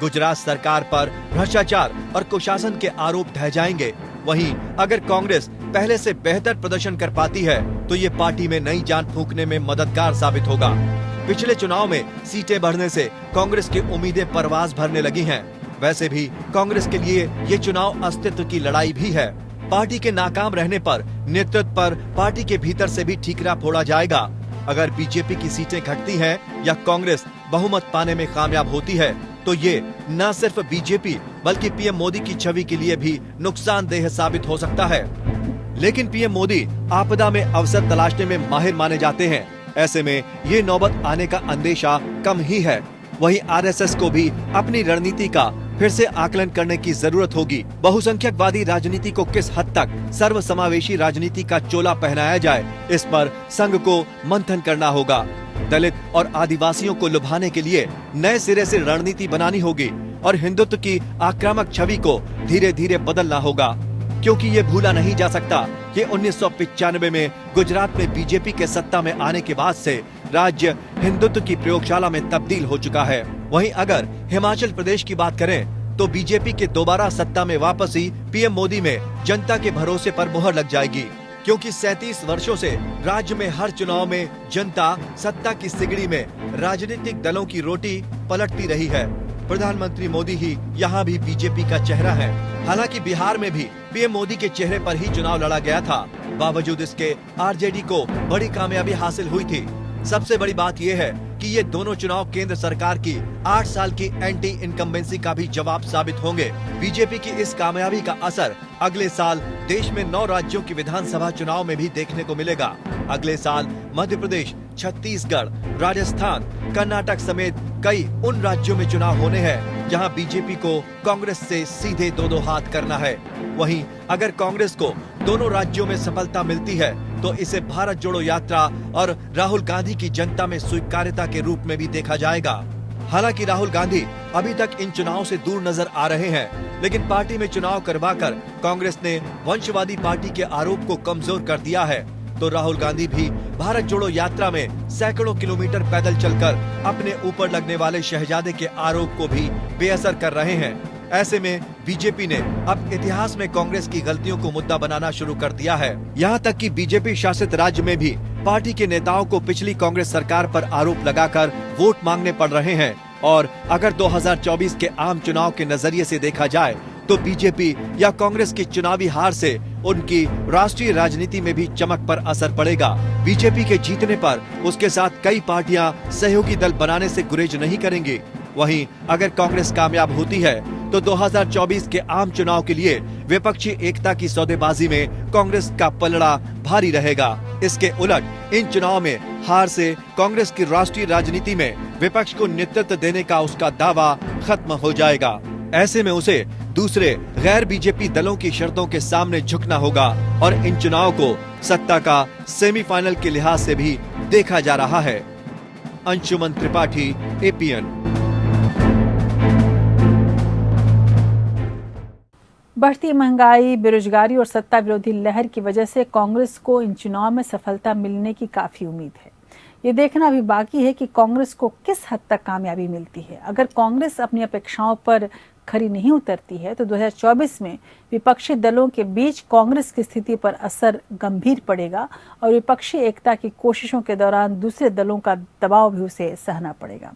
गुजरात सरकार पर भ्रष्टाचार और कुशासन के आरोप ढह जाएंगे। वहीं अगर कांग्रेस पहले से बेहतर प्रदर्शन कर पाती है, तो ये पार्टी में नई जान फूंकने में मददगार साबित होगा। पिछले चुनाव में सीटें बढ़ने से कांग्रेस की उम्मीदें परवाज भरने लगी हैं। वैसे भी कांग्रेस के लिए ये चुनाव अस्तित्व की लड़ाई भी है। पार्टी के नाकाम रहने पर नेतृत्व पर पार्टी के भीतर से भी ठीकरा फोड़ा जाएगा। अगर बीजेपी की सीटें घटती हैं या कांग्रेस बहुमत पाने में कामयाब होती है, तो ये न सिर्फ बीजेपी बल्कि पीएम मोदी की छवि के लिए भी नुकसानदेह साबित हो सकता है। लेकिन पीएम मोदी आपदा में अवसर तलाशने में माहिर माने जाते हैं। ऐसे में ये नौबत आने का अंदेशा कम ही है। वहीं आरएसएस को भी अपनी रणनीति का फिर से आकलन करने की जरूरत होगी। बहुसंख्यकवादी राजनीति को किस हद तक सर्वसमावेशी राजनीति का चोला पहनाया जाए, इस पर संघ को मंथन करना होगा। दलित और आदिवासियों को लुभाने के लिए नए सिरे से रणनीति बनानी होगी और हिंदुत्व की आक्रामक छवि को धीरे धीरे बदलना होगा, क्योंकि ये भूला नहीं जा सकता कि 1995 में गुजरात में बीजेपी के सत्ता में आने के बाद से राज्य हिंदुत्व की प्रयोगशाला में तब्दील हो चुका है। वहीं अगर हिमाचल प्रदेश की बात करें तो बीजेपी के दोबारा सत्ता में वापसी पीएम मोदी में जनता के भरोसे पर मुहर लग जाएगी, क्योंकि 37 वर्षों से राज्य में हर चुनाव में जनता सत्ता की सिगड़ी में राजनीतिक दलों की रोटी पलटती रही है। प्रधानमंत्री मोदी ही यहाँ भी बीजेपी का चेहरा है। हालांकि बिहार में भी पीएम मोदी के चेहरे पर ही चुनाव लड़ा गया था, बावजूद इसके आरजेडी को बड़ी कामयाबी हासिल हुई थी। सबसे बड़ी बात यह है कि ये दोनों चुनाव केंद्र सरकार की 8 साल की एंटी इनकम्बेंसी का भी जवाब साबित होंगे। बीजेपी की इस कामयाबी का असर अगले साल देश में 9 राज्यों की विधानसभा चुनाव में भी देखने को मिलेगा। अगले साल मध्य प्रदेश, छत्तीसगढ़, राजस्थान, कर्नाटक समेत कई उन राज्यों में चुनाव होने हैं जहां बीजेपी को कांग्रेस से सीधे दो हाथ करना है। वहीं अगर कांग्रेस को दोनों राज्यों में सफलता मिलती है तो इसे भारत जोड़ो यात्रा और राहुल गांधी की जनता में स्वीकार्यता के रूप में भी देखा जाएगा। हालांकि राहुल गांधी अभी तक इन चुनाव से दूर नजर आ रहे हैं, लेकिन पार्टी में चुनाव करवाकर कांग्रेस ने वंशवादी पार्टी के आरोप को कमजोर कर दिया है, तो राहुल गांधी भी भारत जोड़ो यात्रा में सैकड़ों किलोमीटर पैदल चलकर अपने ऊपर लगने वाले शहजादे के आरोप को भी बेअसर कर रहे हैं। ऐसे में बीजेपी ने अब इतिहास में कांग्रेस की गलतियों को मुद्दा बनाना शुरू कर दिया है। यहाँ तक कि बीजेपी शासित राज्य में भी पार्टी के नेताओं को पिछली कांग्रेस सरकार पर आरोप लगाकर वोट मांगने पड़ रहे हैं। और अगर 2024 के आम चुनाव के नजरिए से देखा जाए तो बीजेपी या कांग्रेस की चुनावी हार से उनकी राष्ट्रीय राजनीति में भी चमक पर असर पड़ेगा। बीजेपी के जीतने पर उसके साथ कई पार्टियां सहयोगी दल बनाने से गुरेज नहीं करेंगी। वहीं अगर कांग्रेस कामयाब होती है तो 2024 के आम चुनाव के लिए विपक्षी एकता की सौदेबाजी में कांग्रेस का पलड़ा भारी रहेगा। इसके उलट इन चुनाव में हार से कांग्रेस की राष्ट्रीय राजनीति में विपक्ष को नेतृत्व देने का उसका दावा खत्म हो जाएगा। ऐसे में उसे दूसरे गैर बीजेपी दलों की शर्तों के सामने झुकना होगा और इन चुनाव को सत्ता का सेमीफाइनल के लिहाज से भी देखा जा रहा है। अंशुमन त्रिपाठी, एपीएन। बढ़ती महंगाई, बेरोजगारी और सत्ता विरोधी लहर की वजह से कांग्रेस को इन चुनाव में सफलता मिलने की काफी उम्मीद है। ये देखना अभी बाकी है कि कांग्रेस को किस हद तक कामयाबी मिलती है। अगर कांग्रेस अपनी अपेक्षाओं पर खरी नहीं उतरती है तो 2024 में विपक्षी दलों के बीच कांग्रेस की स्थिति पर असर गंभीर पड़ेगा और विपक्षी एकता की कोशिशों के दौरान दूसरे दलों का दबाव भी उसे सहना पड़ेगा।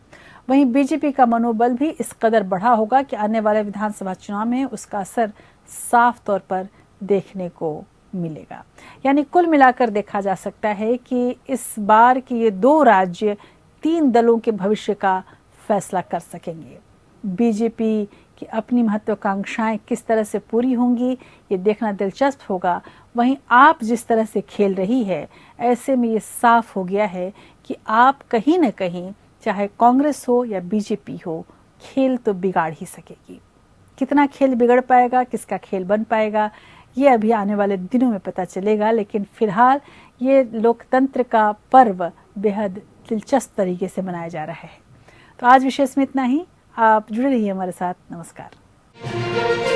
वहीं बीजेपी का मनोबल भी इस कदर बढ़ा होगा कि आने वाले विधानसभा चुनाव में उसका असर साफ तौर पर देखने को मिलेगा। यानी कुल मिलाकर देखा जा सकता है कि इस बार की ये 2 राज्य 3 दलों के भविष्य का फैसला कर सकेंगे। बीजेपी की अपनी महत्वाकांक्षाएं किस तरह से पूरी होंगी ये देखना दिलचस्प होगा। वहीं आप जिस तरह से खेल रही है, ऐसे में ये साफ हो गया है कि आप कहीं न कहीं, चाहे कांग्रेस हो या बीजेपी हो, खेल तो बिगाड़ ही सकेगी। कितना खेल बिगड़ पाएगा, किसका खेल बन पाएगा, ये अभी आने वाले दिनों में पता चलेगा। लेकिन फिलहाल ये लोकतंत्र का पर्व बेहद दिलचस्प तरीके से मनाया जा रहा है। तो आज विशेष में इतना ही। आप जुड़े रहिए हमारे साथ। नमस्कार।